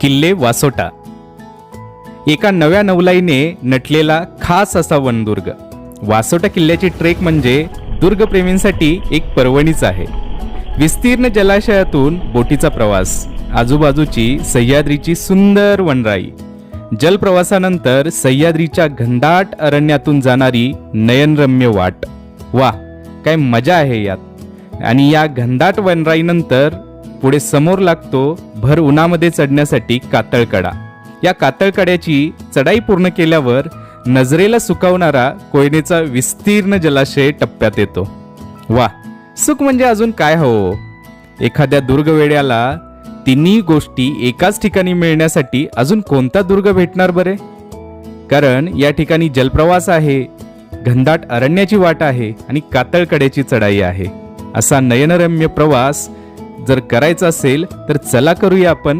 किल्ले वासोटा. एका नव्या नवलाईने नटलेला खास असा वनदुर्ग. वासोटा किल्ल्याची ट्रेक म्हणजे दुर्गप्रेमींसाठी एक पर्वणीच आहे. विस्तीर्ण जलाशयातून बोटीचा प्रवास, आजूबाजूची सह्याद्रीची सुंदर वनराई, जलप्रवासानंतर सह्याद्रीच्या घनदाट अरण्यातून जाणारी नयनरम्य वाट. वा, काय मजा आहे यात. आणि या घनदाट वनराईनंतर पुढे समोर लागतो भर उन्हामध्ये चढण्यासाठी कातळकडा. या कातळकड्याची चढाई पूर्ण केल्यावर नजरेला सुकावणारा कोयनेचा विस्तीर्ण जलाशय टप्प्यात येतो. वा, सुख म्हणजे अजून काय हवं. एखाद्या दुर्गवेड्याला तिन्ही गोष्टी एकाच ठिकाणी मिळण्यासाठी अजून कोणता दुर्ग भेटणार बरे. कारण या ठिकाणी जलप्रवास आहे, घनदाट अरण्याची वाट आहे आणि कातळकड्याची चढाई आहे. असा नयनरम्य प्रवास जर करायचा असेल तर चला करूया आपण